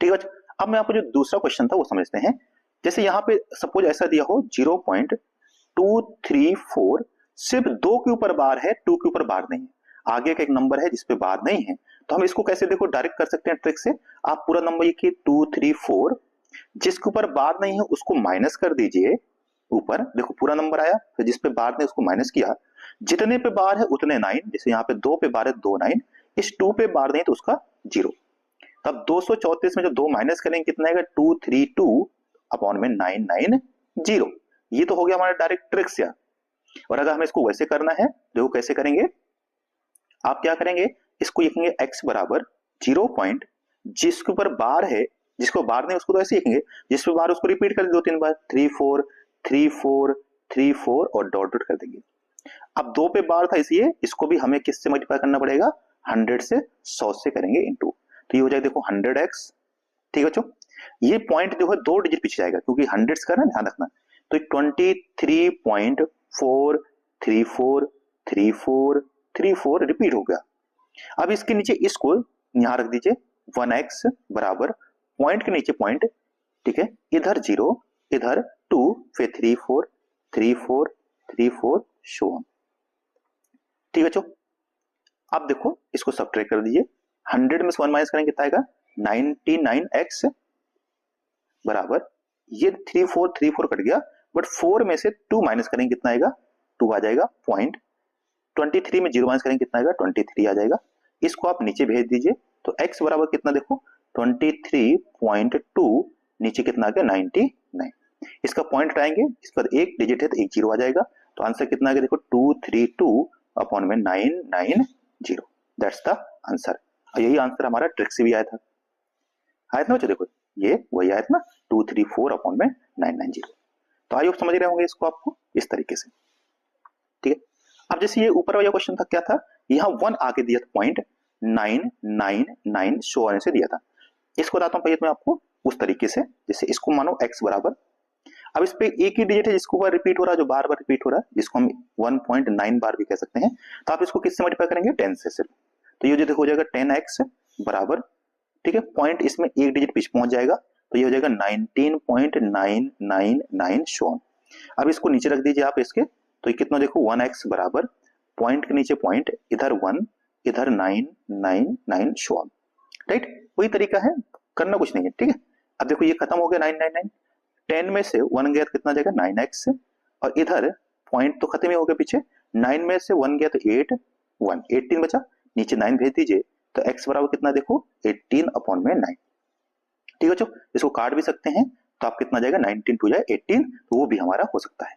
ठीक है। अब मैं आपको जो दूसरा क्वेश्चन था वो समझते हैं। जैसे यहाँ पे सपोज ऐसा दिया हो 0.234, सिर्फ 2 के ऊपर बार है, 2 के ऊपर बार नहीं है, आगे का एक नंबर है जिसपे बार नहीं है, तो हम इसको कैसे देखो डायरेक्ट कर सकते हैं ट्रिक से। आप पूरा नंबर लिखिए 234, जिसके ऊपर बार नहीं है उसको माइनस कर दीजिए ऊपर, देखो पूरा नंबर आया, फिर जिस पे बार नहीं उसको माइनस किया, जितने पे बार है उतने 9, जैसे यहाँ पे 2 पे बार है 2 9, इस 2 पे बार नहीं तो उसका 0। तब 234 में जो 2 माइनस करेंगे कितना आएगा 232 अपॉन में 990, ये तो हो गया हमारा डायरेक्ट ट्रिक से। और अगर हमें इसको वैसे करना है, देखो कैसे करेंगे, आप क्या करेंगे, इसको लिखेंगे x बराबर 0 पॉइंट, जिसके ऊपर बार है, जिसको बार नहीं उसको तो ऐसे लिखेंगे, जिस पे बार उसको रिपीट कर दे 2-3 बार, 3 4 3 4 3 4 और डॉट डॉट कर देंगे। अब 2 पे बार था इसलिए इसको भी हमें किससे मल्टीप्लाई करना पड़ेगा 100 से 100 से करेंगे इनटू, तो ये हो जाएगा देखो 100x, ठीक है बच्चों। ये पॉइंट जो है 2 डिजिट पीछे जाएगा क्योंकि 100 का ना ध्यान रखना, तो 23.4343434 रिपीट हो गया। अब इसके नीचे इसको यहां रख दीजिए 1x बराबर पॉइंट के नीचे पॉइंट, ठीक है, इधर 0 इधर 2 फिर 3 4 3 4 3 4 शो ऑन, ठीक है बच्चों। अब देखो इसको सब्ट्रैक्ट कर दीजिए, 100 में से 1 माइनस करेंगे कितना आएगा 99x बराबर, ये 3 4 3 4 कट गया, बट 4 में से 2 माइनस करेंगे कितना आएगा 2 आ जाएगा पॉइंट, 23 में 0 माइनस करेंगे कितना आएगा 23 आ जाएगा, इसको आप नीचे भेज दीजिए, तो x बराबर कितना देखो 23.2, नीचे कितना आ गया 99, इसका पॉइंट हटाएंगे, इस पर एक डिजिट है तो एक 0 आ जाएगा, तो आंसर कितना आ गया देखो 232 अपॉन में 990, दैट्स द आंसर। और यही आंसर हमारा ट्रिक से भी आया था ना बच्चों, देखो ये वही आया था ना 234 अपॉन में 990। तो आई होप समझ रहे होंगे इसको आपको इस तरीके से, ठीक है। अब जैसे ये ऊपर वाला क्वेश्चन था क्या था, यहाँ 1 आगे दिया था पॉइंट 999 शो आने से दिया था, इसको बताता हूँ पहले मैं आपको उस तरीके से, जैसे इसको मानो x बराबर, अब इस पे एक ही डिजिट है जिसको बार रिपीट हो रहा है, जो बार बार रिपीट हो रहा है, जिसको हम 1.9 बार भी कह सकते हैं, तो आप इसको किससे मल्टीप्लाई करेंगे 10 से सिर्फ, तो ये जो हो जाएगा 10x बराबर, ठीक है, पॉइंट इसमें एक डिजिट पीछे पहुंच जाएगा, तो ये हो जाएगा 19.999 शो ऑन। अब इसको नीचे रख दीजिए आप इसके, तो ये कितना देखो 1x बराबर पॉइंट के नीचे पॉइंट, इधर 1 इधर 999 शो ऑन, राइट। वही तरीका है, करना कुछ नहीं है, ठीक है। अब देखो ये खत्म हो गया 999, 10 में से 1 गया तो कितना जाएगा 9x, और इधर पॉइंट तो खत्म ही हो गया पीछे, 9 में से 1 गया तो 8 1 18 बचा, नीचे 9 भेज दीजिए, तो x बराबर कितना देखो 18 अपॉन में 9, ठीक है बच्चों। इसको काट भी सकते हैं, तो आप कितना जाएगा 19 टू जाए 18, तो वो भी हमारा हो सकता है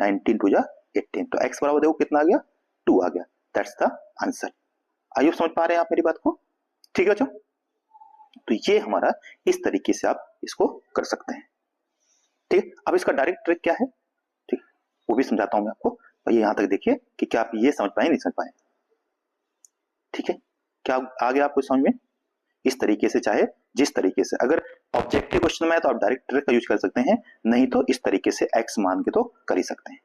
19 टू जा 18, तो x बराबर देखो कितना आ गया 2 आ गया, दैट्स द आंसर। आइए समझ पा रहे हैं आप मेरी बात को, ठीक है बच्चों। तो ये हमारा इस तरीके से आप इसको कर सकते हैं, ठीक है। अब इसका डायरेक्ट ट्रिक क्या है, ठीक, वो भी समझाता हूं मैं आपको, और ये यहां तक देखिए कि क्या आप ये समझ पाए नहीं समझ पाए, ठीक है। क्या आ गया आपको समझ में, इस तरीके से, चाहे जिस तरीके से, अगर ऑब्जेक्टिव क्वेश्चन में है तो आप डायरेक्ट ट्रिक का यूज कर सकते हैं, नहीं तो इस तरीके से x मान के तो कर ही सकते हैं,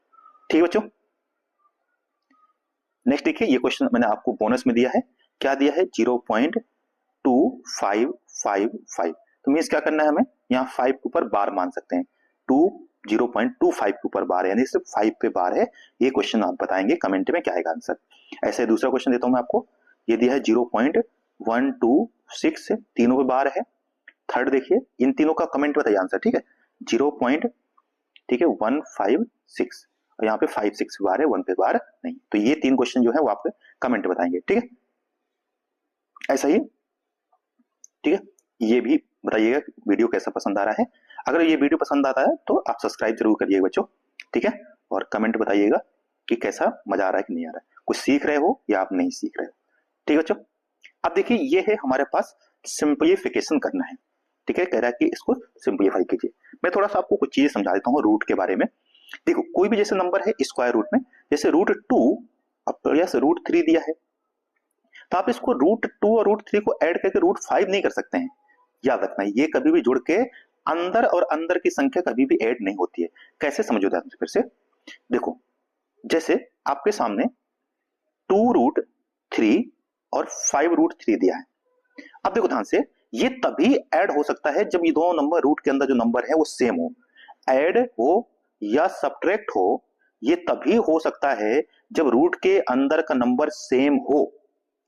ठीक है बच्चों। नेक्स्ट देखिए, ये क्वेश्चन मैंने आपको बोनस में दिया है, क्या दिया है 0.2555, तो मीन्स क्या करना है हमें, यहाँ 5 के ऊपर बार मान सकते हैं, 0.25 के ऊपर बार है, यानी सिर्फ 5 पे बार है, ये क्वेश्चन आप बताएंगे कमेंट में क्या आएगा आंसर। ऐसे दूसरा क्वेश्चन देता हूं मैं आपको, ये दिया है 0.126, तीनों पे बार है। थर्ड देखिए, इन तीनों का कमेंट बताइए आंसर, ठीक है, 0.156, और यहाँ पे 5 6 बार है, 1 पे बार नहीं, तो ये 3 क्वेश्चन जो है वो आप कमेंट बताएंगे, ठीक है, ऐसा ही, ठीक है। ये भी बताइएगा वीडियो कैसा पसंद आ रहा है, अगर ये वीडियो पसंद आता है तो आप सब्सक्राइब जरूर करिएगा बच्चों, ठीक है, और कमेंट बताइएगा कि कैसा मजा आ रहा है कि नहीं आ रहा है, कुछ सीख रहे हो या आप नहीं सीख रहे हो। ठीक है बच्चों, अब देखिए ये है हमारे पास सिंप्लीफिकेशन करना है। ठीक है, कह रहा है कि इसको सिंप्लीफाई कीजिए। मैं थोड़ा सा आपको कुछ चीजें समझा देता हूँ रूट के बारे में। देखो कोई भी जैसे नंबर है स्क्वायर रूट में, जैसे √2 प्लस √3 दिया है, तो आप इसको √2 और √3 को ऐड करके √5 नहीं कर सकते हैं। याद रखना ये कभी भी जुड़ के अंदर और अंदर की संख्या कभी भी ऐड नहीं होती है। कैसे समझो ध्यान से फिर से देखो, जैसे आपके सामने 2√3 और 5√3 दिया है। अब देखो ध्यान से, ये तभी ऐड हो सकता है जब ये दोनों नंबर रूट के अंदर जो नंबर है वो सेम हो। ऐड हो या सब्ट्रैक्ट हो, ये तभी हो सकता है जब रूट के अंदर का नंबर सेम हो,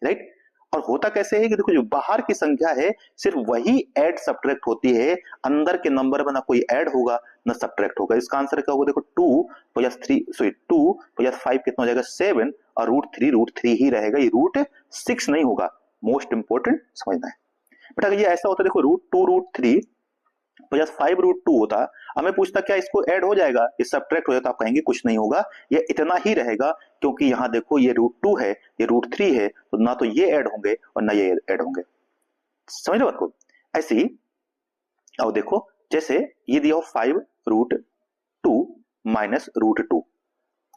राइट। और होता कैसे है कि देखो जो बाहर की संख्या है सिर्फ वही ऐड सब्ट्रैक्ट होती है, अंदर के नंबर में ना कोई ऐड होगा ना सब्ट्रैक्ट होगा। इसका आंसर क्या होगा, देखो 2 + 5 कितना हो जाएगा 7, और √3 ही रहेगा, ये √6 नहीं होगा। मोस्ट इंपोर्टेंट समझना है बेटा। अगर ये ऐसा होता देखो √2 √3 + 5√2 होता, अब मैं पूछता क्या इसको ऐड हो जाएगा, ये सब्ट्रैक्ट हो जाता, आप कहेंगे कुछ नहीं होगा, ये इतना ही रहेगा, क्योंकि यहां देखो ये √2 है, ये √3 है, तो ना तो ये ऐड होंगे और ना ये ऐड होंगे। समझ लो बात को। ऐसे ही अब देखो जैसे ये दिया हो 5√2 माइनस √2,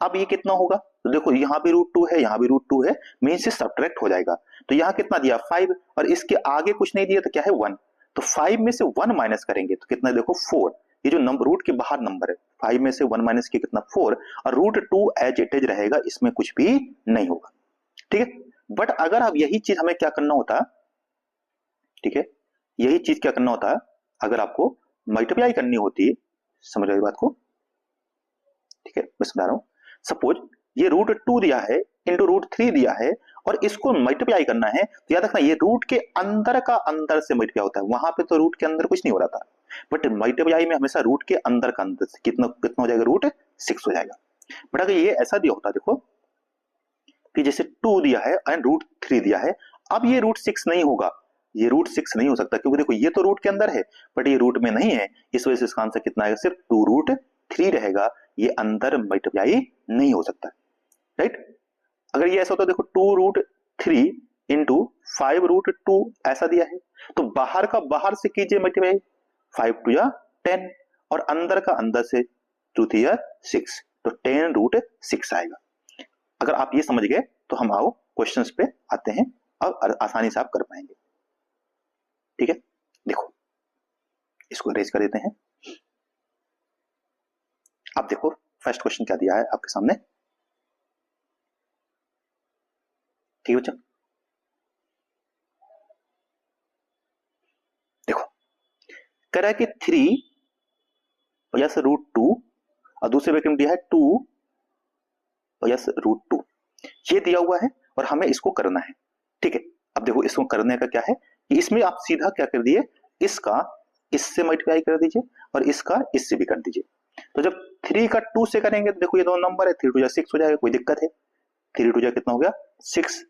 अब ये कितना होगा, तो देखो यहाँ भी √2 है, यहाँ भी √2 है, मीन से सब्ट्रैक्ट हो जाएगा। तो यहाँ कितना दिया 5, और इसके आगे कुछ नहीं दिया तो क्या है 1, तो 5 में से 1 माइनस करेंगे तो कितना देखो 4। ये जो नंबर रूट के बाहर नंबर है, 5 में से 1 माइनस किया कितना 4, और √2 एज इट इज रहेगा, इसमें कुछ भी नहीं होगा। ठीक है, बट अगर अब यही चीज हमें क्या करना होता, ठीक है, यही चीज क्या करना होता अगर आपको मल्टीप्लाई करनी होती, समझ रहे बात को। ठीक है, मैं समझा रहा हूं। सपोज ये √2 दिया है इंटू √3 दिया है, और इसको मल्टीप्लाई करना है, तो याद रखना ये रूट के अंदर का अंदर से मल्टीप्लाई होता है। वहां पे तो रूट के अंदर कुछ नहीं हो रहा था, बट मल्टीप्लाई में हमेशा रूट के अंदर का अंदर से कितना कितना हो जाएगा, √6 हो जाएगा। बट अगर ये ऐसा दिया होता देखो कि जैसे 2 दिया है एंड √3 दिया है, अब ये √6 नहीं होगा, ये √6 नहीं हो सकता, क्योंकि देखो ये तो रूट के अंदर है बट ये रूट में नहीं है, इस वजह से इसका आंसर कितना आएगा, सिर्फ 2√3 रहेगा, ये अंदर मल्टीप्लाई नहीं हो सकता, राइट। अगर ये ऐसा होता देखो 2√3 इंटू 5√2 ऐसा दिया है, तो बाहर का बाहर से कीजिए मल्टीप्लाई, 5 × 10, और अंदर का अंदर से 2 × 6, तो 10√6 आएगा। अगर आप ये समझ गए तो हम आओ क्वेश्चंस पे आते हैं, अब आसानी से आप कर पाएंगे। ठीक है, देखो इसको अरेंज कर देते हैं। अब देखो फर्स्ट क्वेश्चन क्या दिया है आपके सामने। ठीक है बच्चा, देखो कह रहा है कि 3 + √2, और दूसरे ब्रैकेट में दिया है 2 + √2, ये दिया हुआ है और हमें इसको करना है। ठीक है, अब देखो इसको करने का क्या है कि इसमें आप सीधा क्या कर दिए, इसका इससे मल्टीप्लाई कर दीजिए और इसका इससे भी कर दीजिए। तो जब 3 का 2 से करेंगे तो देखो ये दोनों नंबर है, 3 × 6 हो जाएगा, कोई दिक्कत है, 3 × कितना हो गया 6।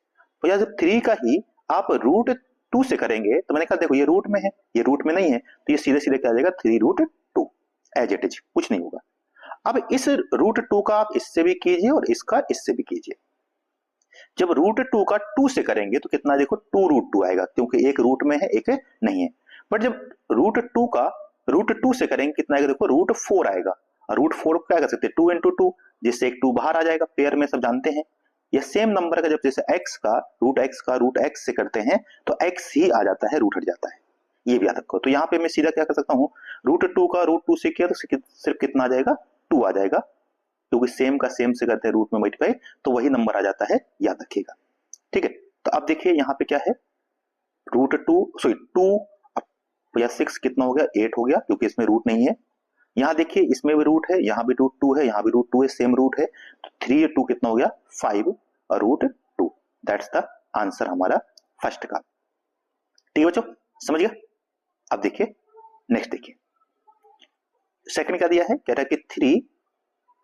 तो यार जब 3 का ही आप √2 से करेंगे तो मैंने कहा देखो ये रूट में है, ये रूट में नहीं है, तो ये सीधे सीधे क्या आ जाएगा 3√2 एज इट इज, कुछ नहीं होगा। अब इस √2 का आप इससे भी कीजिए और इसका इससे भी कीजिए। जब √2 का 2 से करेंगे तो कितना देखो 2√2 आएगा, क्योंकि एक रूट में है एक नहीं है। बट जब √2 का √2 से करेंगे कितना आएगा देखो √4 आएगा, और √4 क्या कर सकते हैं 2 × 2, जिससे एक 2 बाहर आ जाएगा, पेयर में सब जानते हैं। ये सेम नंबर का जब जैसे x का √x से करते हैं तो x ही आ जाता है, रूट हट जाता है, ये भी याद रखो। तो यहाँ पे मैं सीधा क्या कर सकता हूँ, √2 का √2 से किया तो सिर्फ कितना आ जाएगा 2 आ जाएगा, क्योंकि सेम का सेम से करते हैं रूट में मल्टीप्लाई, तो वही नंबर आ जाता है, याद रखिएगा। ठीक है, तो अब देखिए यहाँ पे क्या है √2 + 6 कितना हो गया 8 हो गया, क्योंकि इसमें रूट नहीं है। यहाँ देखिए इसमें भी रूट है, यहाँ भी √2 है, यहाँ भी √2 है, सेम रूट है, तो 3 × 2 कितना हो गया 5 और √2, दैट्स द आंसर हमारा फर्स्ट का। ठीक है बच्चों, समझ गया। अब देखिए नेक्स्ट देखिए सेकंड क्या दिया है, कह रहा है कि 3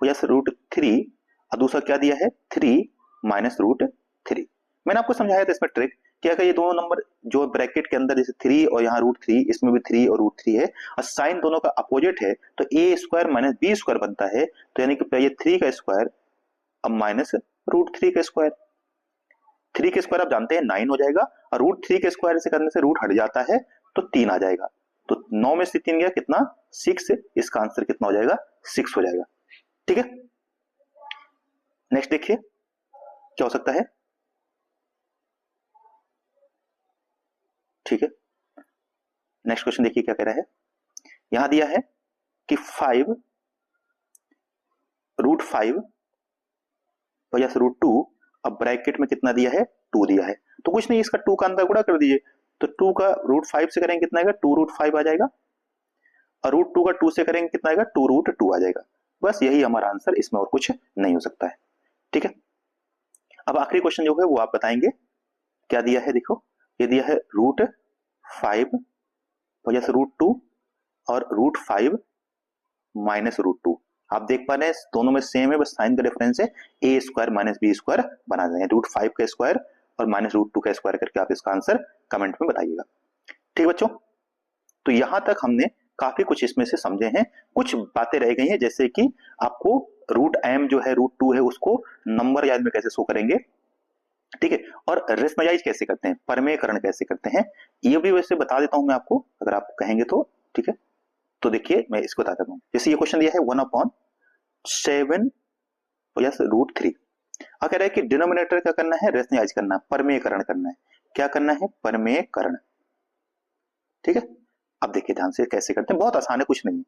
+ √3, और दूसरा क्या दिया है 3 - √3। मैंने आपको समझाया था इसमें ट्रिक कि अगर ये दोनों नंबर जो ब्रैकेट के अंदर जैसे 3 और यहाँ √3, इसमें भी 3 और √3 है और साइन दोनों का अपोजिट है, तो a square minus B square बनता है। तो यानी कि ये 3 का स्क्वायर अब माइनस √3 का स्क्वायर, 3 के स्क्वायर आप जानते हैं 9 हो जाएगा और √3 के स्क्वायर से करने से रूट हट जाता है तो 3 आ जाएगा। तो 9 में से 3 गया कितना 6, इसका आंसर कितना हो जाएगा 6 हो जाएगा। ठीक है, नेक्स्ट देखिए क्या हो सकता है। ठीक है, नेक्स्ट क्वेश्चन देखिए क्या कह रहा है। यहां दिया है कि 5 √5 प्लस √2, अब ब्रैकेट में कितना दिया है 2 दिया है, तो कुछ नहीं इसका 2 का अंदर गुणा कर दीजिए। तो 2 का √5 से करेंगे कितना आएगा 2 √5 आ जाएगा और √2 का 2 से करेंगे कितना आएगा 2 √2 आ जाएगा। बस यही हमारा आंसर, इसमें और कुछ नहीं हो सकता है। ठीक है, अब आखिरी क्वेश्चन जो है वो आप बताएंगे क्या दिया है। देखो ये दिया है √5 प्लस √2 और √5 माइनस √2। आप देख पा रहे हैं दोनों में सेम है, बस साइन का डिफरेंस है, a square minus B square बना देंगे। √5 का स्क्वायर और माइनस √2 का स्क्वायर करके आप इसका आंसर कमेंट में बताइएगा। ठीक बच्चों, तो यहां तक हमने काफी कुछ इसमें से समझे हैं। कुछ बातें रह गई हैं, जैसे कि आपको √m जो है √2 है उसको नंबर याद में कैसे शो करेंगे, ठीक है, और रेशनलाइज कैसे करते हैं, परमेयकरण कैसे करते हैं, ये भी वैसे बता देता हूं मैं आपको अगर आप कहेंगे तो। ठीक है, तो देखिए मैं इसको बता देता हूं। जैसे ये क्वेश्चन दिया है 1/7 प्लस √3। कह रहा है कि डिनोमिनेटर क्या करना है रेशनलाइज करना है, परमेयकरण करना है। क्या करना है परमेयकरण। ठीक है, अब देखिए ध्यान से कैसे करते हैं, बहुत आसान है, कुछ नहीं है।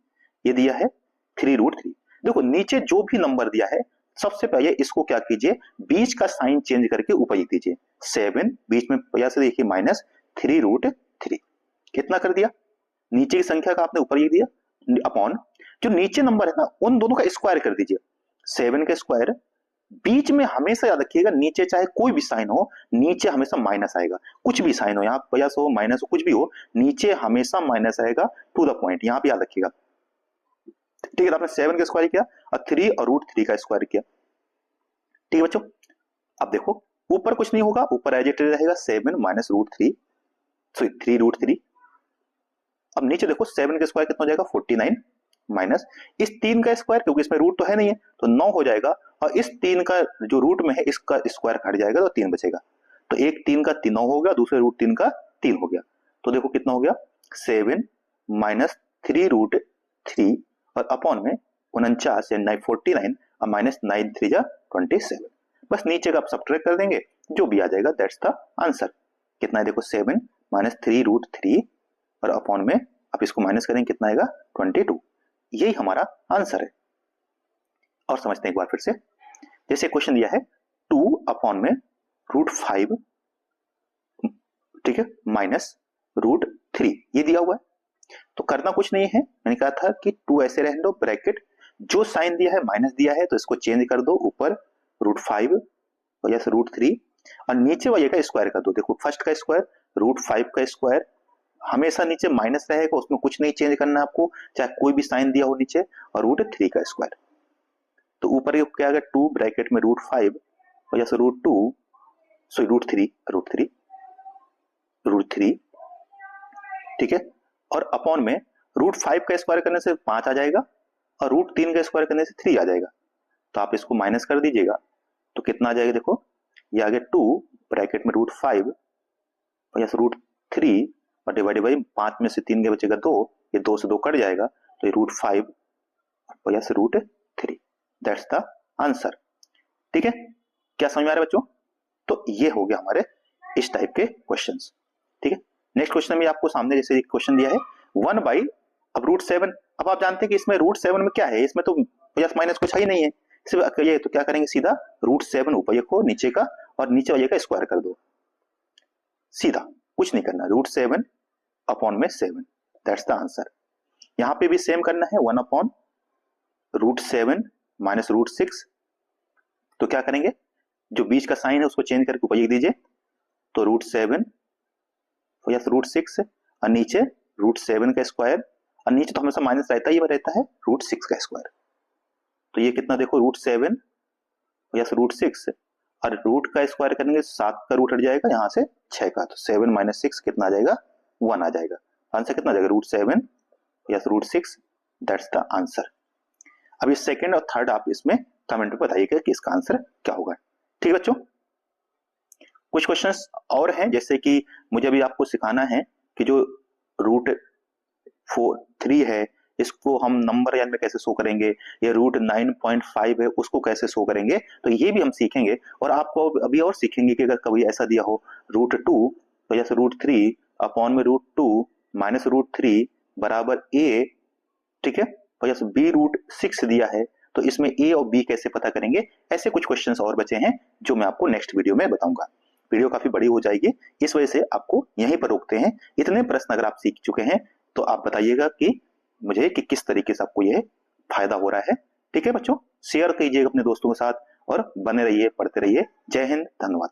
ये दिया है 3√3। देखो नीचे जो भी नंबर दिया है सबसे पहले इसको क्या कीजिए बीच का साइन चेंज करके ऊपर लिख दीजिए। 7 बीच में पहले से देखिए माइनस 3√3 कितना कर दिया, नीचे की संख्या का आपने ऊपर लिख दिया अपॉन जो नीचे नंबर है ना उन दोनों का स्क्वायर कर दीजिए। 7 का स्क्वायर, बीच में हमेशा याद रखिएगा नीचे चाहे कोई भी साइन हो नीचे हमेशा माइनस आएगा, कुछ भी साइन हो यहाँ प्लस हो माइनस हो कुछ भी हो नीचे हमेशा माइनस आएगा टू द पॉइंट, यहाँ पे याद रखिएगा। ठीक है, आपने 7 का स्क्वायर किया और 3 और √3 का स्क्वायर किया। ठीक है बच्चों, अब देखो ऊपर कुछ नहीं होगा, ऊपर एज इट इज रहेगा 7 माइनस √3 सॉरी 3√3। अब नीचे देखो 7 का स्क्वायर कितना हो जाएगा 49 माइनस इस 3 का स्क्वायर, क्योंकि इसमें रूट तो है नहीं है तो 9 हो जाएगा और इस 3 का जो रूट में है इसका स्क्वायर हट जाएगा तो 3 बचेगा। तो एक 3 का 3 हो गया, दूसरे √3 का 3 हो गया। तो देखो कितना हो गया 7 माइनस 3√3 और अपॉन में 49 या 49 और माइनस 9 3 जा 27। बस नीचे का आप सब्ट्रैक्ट कर देंगे जो भी आ जाएगा दैट्स द आंसर। कितना है देखो 7 माइनस 3√3 और अपॉन में आप इसको माइनस करेंगे कितना आएगा 22। यही हमारा आंसर है। और समझते हैं एक बार फिर से, जैसे क्वेश्चन दिया है 2 अपॉन में √5 ठीक है माइनस √3 ये दिया हुआ है। तो करना कुछ नहीं है, मैंने कहा था कि 2 ऐसे रहने दो, ब्रैकेट जो साइन दिया है माइनस दिया है तो इसको चेंज कर दो, ऊपर √5 प्लस √3 और नीचे वाले का स्क्वायर कर दो। देखो फर्स्ट का स्क्वायर √5 का स्क्वायर हमेशा नीचे माइनस रहेगा, उसमें कुछ नहीं चेंज करना है आपको, चाहे कोई भी साइन दिया हो नीचे, और √3 का स्क्वायर। तो ऊपर क्या आ गया 2 ब्रैकेट में √5 प्लस √2 सॉरी √3 ठीक है, और अपॉन में √5 का स्क्वायर करने से 5 आ जाएगा और √3 का स्क्वायर करने से 3 आ जाएगा। तो आप इसको माइनस कर दीजिएगा तो कितना आ जाएगा देखो ये आ गया 2 ब्रैकेट में √5 प्लस √3 और डिवाइडेड बाई 5 में से 3 के बचेगा 2, ये 2 से 2 कट जाएगा तो ये √5 प्लस √3 दैट्स द आंसर। ठीक है, क्या समझ में आ रहा है बच्चों? तो ये हो गया हमारे इस टाइप के क्वेश्चंस। ठीक है, नेक्स्ट क्वेश्चन में आपको सामने जैसे एक क्वेश्चन दिया है 1 बाई अब √7। अब आप जानते हैं कि इसमें √7 में क्या है, इसमें तो प्लस माइनस कुछ ही नहीं है, सिर्फ ये तो क्या करेंगे सीधा √7 ऊपर को नीचे का और नीचे वाले का स्क्वायर कर दो, सीधा कुछ नहीं करना, √7 अपॉन में 7 दैट्स द आंसर। यहां पे भी सेम करना है 1 अपॉन √7 माइनस √6। तो क्या करेंगे जो बीच का साइन है उसको चेंज करके ऊपर लिख दीजिए, तो √7 प्लस √6 और नीचे √7 का स्क्वायर और नीचे तो हमेशा माइनस रहता ही रहता है √6 का स्क्वायर। तो ये कितना देखो √7 प्लस √6 और रूट का स्क्वायर करेंगे 7 का रूट हट जाएगा यहाँ से 6 का, तो 7 माइनस 6 कितना आ जाएगा 1 आ जाएगा। आंसर कितना आ जाएगा √7 या √6, दैट्स द आंसर। अब ये सेकंड और थर्ड आप इसमें कमेंट में बताइएगा कि इसका आंसर क्या होगा। ठीक है बच्चों, कुछ क्वेश्चंस और हैं, जैसे कि मुझे अभी आपको सिखाना है कि जो √3 है इसको हम नंबर यानी में कैसे शो करेंगे, या √9.5 है उसको कैसे शो करेंगे, तो ये भी हम सीखेंगे। और आपको अभी और सीखेंगे कि अगर कभी ऐसा दिया हो √2 तो जैसे √3 अपॉन में √2 माइनस √3 बराबर a, ठीक है, और जैसे b √6 दिया है तो इसमें a और b कैसे पता करेंगे। ऐसे कुछ क्वेश्चंस और बचे हैं जो मैं आपको नेक्स्ट वीडियो में बताऊंगा। वीडियो काफी बड़ी हो जाएगी, इस वजह से आपको यहीं पर रोकते हैं। इतने प्रश्न अगर आप सीख चुके हैं तो आप बताइएगा कि मुझे कि किस तरीके से आपको यह फायदा हो रहा है। ठीक है बच्चों, शेयर कीजिएगा अपने दोस्तों के साथ और बने रहिए, पढ़ते रहिए। जय हिंद, धन्यवाद।